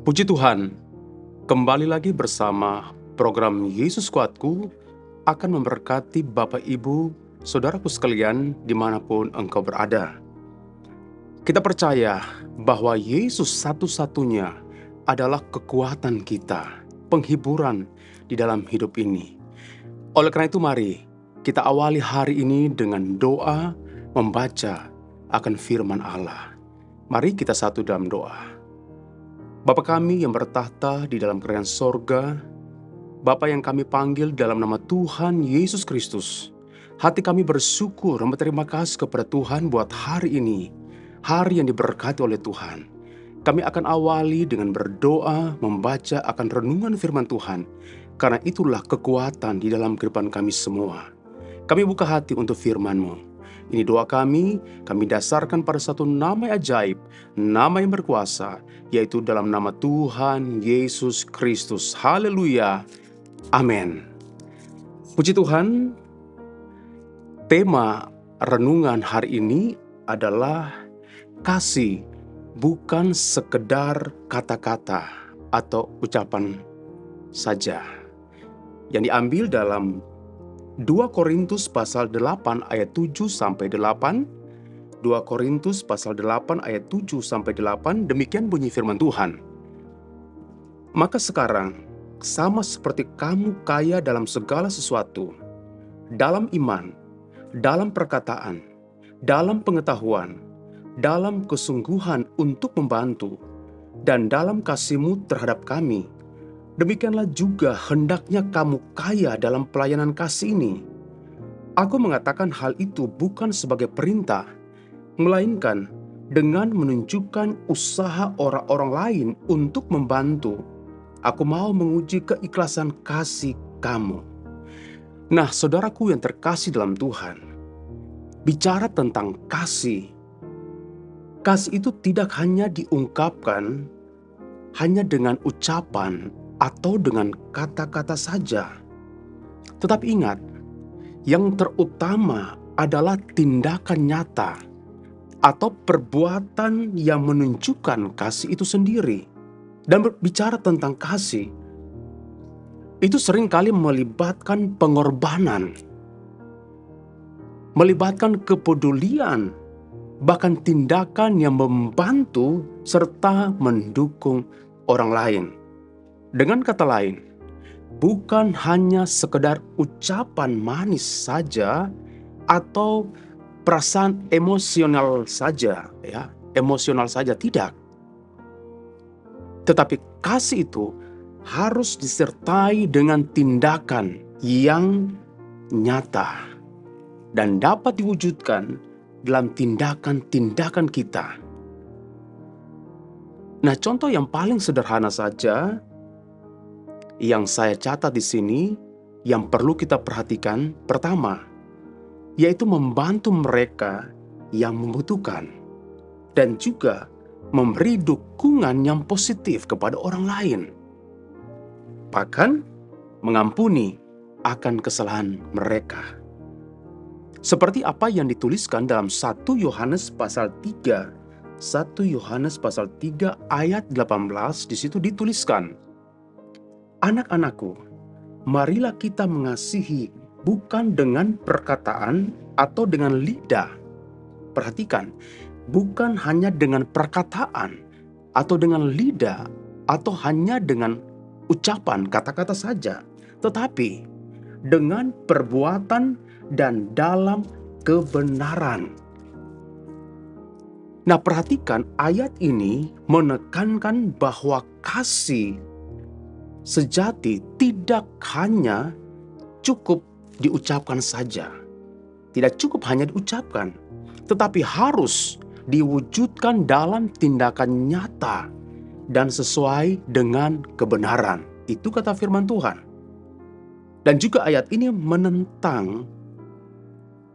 Puji Tuhan, kembali lagi bersama program Yesus Kuatku akan memberkati Bapak Ibu, Saudaraku sekalian dimanapun engkau berada. Kita percaya bahwa Yesus satu-satunya adalah kekuatan kita, penghiburan di dalam hidup ini. Oleh karena itu mari kita awali hari ini dengan doa membaca akan firman Allah. Mari kita satu dalam doa. Bapa kami yang bertahta di dalam kerajaan sorga, Bapa yang kami panggil dalam nama Tuhan Yesus Kristus, hati kami bersyukur dan berterima kasih kepada Tuhan buat hari ini, hari yang diberkati oleh Tuhan. Kami akan awali dengan berdoa, membaca akan renungan firman Tuhan, karena itulah kekuatan di dalam kehidupan kami semua. Kami buka hati untuk firman-Mu. Ini doa kami dasarkan pada satu nama yang ajaib, nama yang berkuasa, yaitu dalam nama Tuhan Yesus Kristus. Haleluya. Amin. Puji Tuhan, tema renungan hari ini adalah kasih bukan sekedar kata-kata atau ucapan saja. Yang diambil dalam 2 Korintus pasal 8 ayat 7 sampai 8. 2 Korintus pasal 8 ayat 7 sampai 8, demikian bunyi firman Tuhan. Maka sekarang, sama seperti kamu kaya dalam segala sesuatu, dalam iman, dalam perkataan, dalam pengetahuan, dalam kesungguhan untuk membantu, dan dalam kasih-Mu terhadap kami, demikianlah juga hendaknya kamu kaya dalam pelayanan kasih ini. Aku mengatakan hal itu bukan sebagai perintah, melainkan dengan menunjukkan usaha orang-orang lain untuk membantu. Aku mau menguji keikhlasan kasih kamu. Nah, saudaraku yang terkasih dalam Tuhan, bicara tentang kasih. Kasih itu tidak hanya diungkapkan hanya dengan ucapan atau dengan kata-kata saja. Tetapi ingat, yang terutama adalah tindakan nyata atau perbuatan yang menunjukkan kasih itu sendiri. Dan berbicara tentang kasih, itu seringkali melibatkan pengorbanan, melibatkan kepedulian, bahkan tindakan yang membantu serta mendukung orang lain. Dengan kata lain, bukan hanya sekedar ucapan manis saja atau perasaan emosional saja, tidak. Tetapi kasih itu harus disertai dengan tindakan yang nyata dan dapat diwujudkan dalam tindakan-tindakan kita. Nah, contoh yang paling sederhana saja yang saya catat di sini, yang perlu kita perhatikan, pertama, yaitu membantu mereka yang membutuhkan, dan juga memberi dukungan yang positif kepada orang lain. Bahkan, mengampuni akan kesalahan mereka. Seperti apa yang dituliskan dalam 1 Yohanes pasal 3. 1 Yohanes pasal 3 ayat 18, di situ dituliskan, "Anak-anakku, marilah kita mengasihi bukan dengan perkataan atau dengan lidah." Perhatikan, bukan hanya dengan perkataan atau dengan lidah atau hanya dengan ucapan kata-kata saja, tetapi dengan perbuatan dan dalam kebenaran. Nah, perhatikan ayat ini menekankan bahwa kasih sejati tidak hanya cukup diucapkan saja. Tidak cukup hanya diucapkan, tetapi harus diwujudkan dalam tindakan nyata dan sesuai dengan kebenaran. Itu kata firman Tuhan. Dan juga ayat ini menentang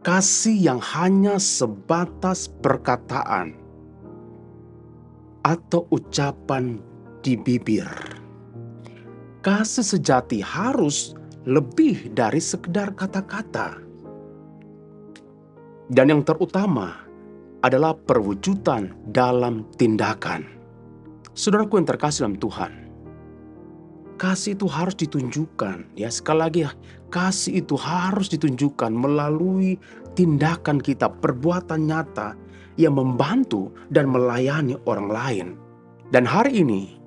kasih yang hanya sebatas perkataan atau ucapan di bibir. Kasih sejati harus lebih dari sekedar kata-kata. Dan yang terutama adalah perwujudan dalam tindakan. Saudaraku yang terkasih dalam Tuhan, kasih itu harus ditunjukkan. Ya, sekali lagi, kasih itu harus ditunjukkan melalui tindakan kita, perbuatan nyata yang membantu dan melayani orang lain. Dan hari ini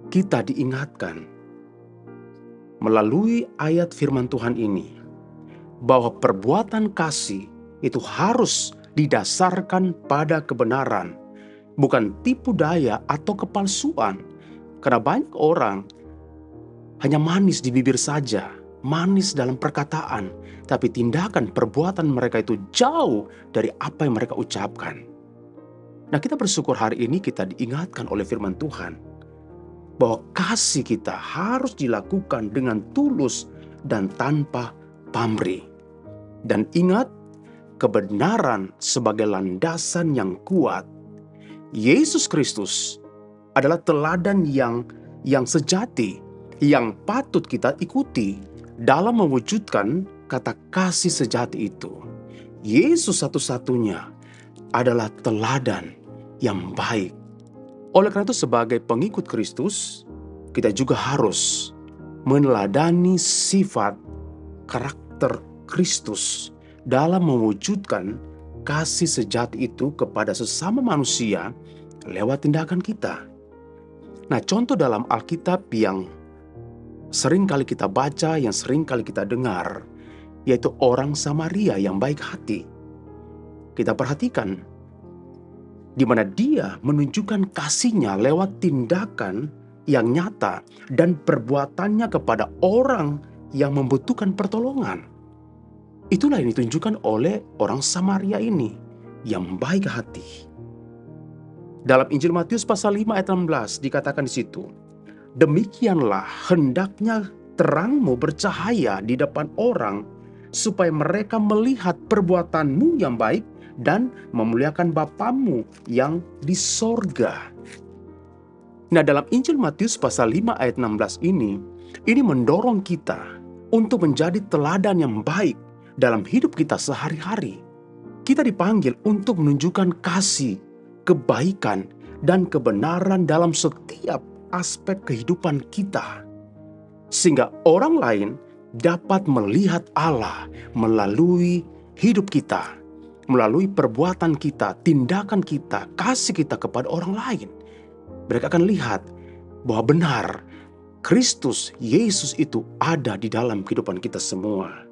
kita diingatkan melalui ayat firman Tuhan ini bahwa perbuatan kasih itu harus didasarkan pada kebenaran, bukan tipu daya atau kepalsuan. Karena banyak orang hanya manis di bibir saja, manis dalam perkataan, tapi tindakan perbuatan mereka itu jauh dari apa yang mereka ucapkan. Nah, kita bersyukur hari ini kita diingatkan oleh firman Tuhan bahwa kasih kita harus dilakukan dengan tulus dan tanpa pamrih. Dan ingat, kebenaran sebagai landasan yang kuat. Yesus Kristus adalah teladan yang sejati, yang patut kita ikuti dalam mewujudkan kata kasih sejati itu. Yesus satu-satunya adalah teladan yang baik. Oleh karena itu, sebagai pengikut Kristus, kita juga harus meneladani sifat karakter Kristus dalam mewujudkan kasih sejati itu kepada sesama manusia lewat tindakan kita. Nah, contoh dalam Alkitab yang sering kali kita baca, yang sering kali kita dengar, yaitu orang Samaria yang baik hati. Kita perhatikan di mana dia menunjukkan kasihnya lewat tindakan yang nyata dan perbuatannya kepada orang yang membutuhkan pertolongan. Itulah yang ditunjukkan oleh orang Samaria ini yang baik hati. Dalam Injil Matius pasal 5 ayat 16 dikatakan di situ, "Demikianlah hendaknya terangmu bercahaya di depan orang, supaya mereka melihat perbuatanmu yang baik dan memuliakan Bapamu yang di sorga." Nah, dalam Injil Matius pasal 5 ayat 16 ini mendorong kita untuk menjadi teladan yang baik dalam hidup kita sehari-hari. Kita dipanggil untuk menunjukkan kasih, kebaikan, dan kebenaran dalam setiap aspek kehidupan kita, sehingga orang lain dapat melihat Allah melalui hidup kita, melalui perbuatan kita, tindakan kita, kasih kita kepada orang lain. Mereka akan lihat bahwa benar Kristus Yesus itu ada di dalam kehidupan kita semua.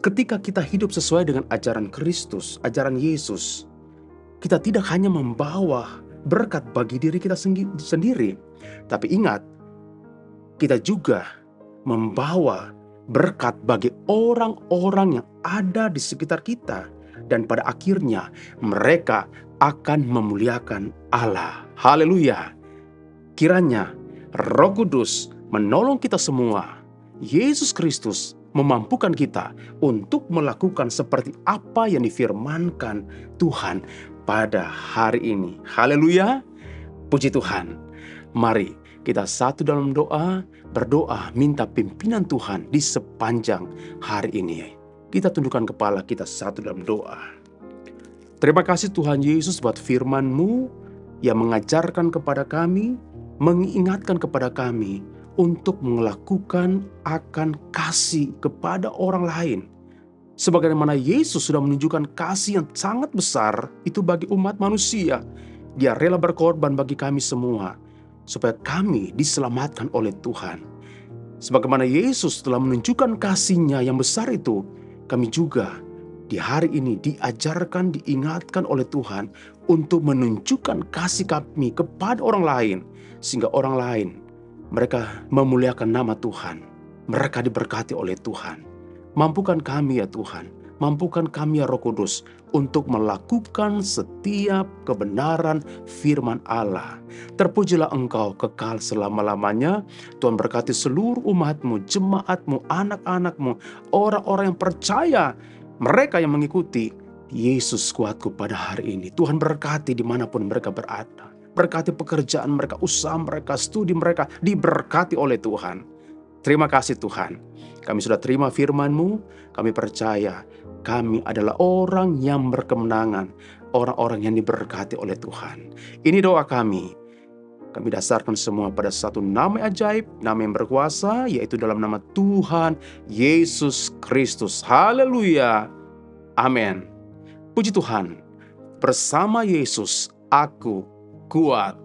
Ketika kita hidup sesuai dengan ajaran Kristus, ajaran Yesus, kita tidak hanya membawa berkat bagi diri kita sendiri, tapi ingat, kita juga membawa berkat bagi orang-orang yang ada di sekitar kita, dan pada akhirnya mereka akan memuliakan Allah. Haleluya! Kiranya Roh Kudus menolong kita semua. Yesus Kristus memampukan kita untuk melakukan seperti apa yang difirmankan Tuhan pada hari ini. Haleluya! Puji Tuhan. Mari kita satu dalam doa, berdoa minta pimpinan Tuhan di sepanjang hari ini. Kita tundukkan kepala kita satu dalam doa. Terima kasih Tuhan Yesus buat firman-Mu yang mengajarkan kepada kami, mengingatkan kepada kami untuk melakukan akan kasih kepada orang lain. Sebagaimana Yesus sudah menunjukkan kasih yang sangat besar itu bagi umat manusia. Dia rela berkorban bagi kami semua, supaya kami diselamatkan oleh Tuhan. Sebagaimana Yesus telah menunjukkan kasih-Nya yang besar itu, kami juga di hari ini diajarkan, diingatkan oleh Tuhan untuk menunjukkan kasih kami kepada orang lain, sehingga orang lain mereka memuliakan nama Tuhan. Mereka diberkati oleh Tuhan. Mampukan kami ya Tuhan, mampukan kami ya Roh Kudus untuk melakukan setiap kebenaran firman Allah. Terpujilah Engkau kekal selama-lamanya. Tuhan berkati seluruh umat-Mu, jemaat-Mu, anak-anak-Mu, orang-orang yang percaya, mereka yang mengikuti Yesus kuatku pada hari ini. Tuhan berkati dimanapun mereka berada. Berkati pekerjaan mereka, usaha mereka, studi mereka, diberkati oleh Tuhan. Terima kasih Tuhan. Kami sudah terima firman-Mu, kami percaya kami adalah orang yang berkemenangan, orang-orang yang diberkati oleh Tuhan. Ini doa kami. Kami dasarkan semua pada satu nama yang ajaib, nama yang berkuasa, yaitu dalam nama Tuhan Yesus Kristus. Haleluya. Amin. Puji Tuhan. Bersama Yesus aku kuat.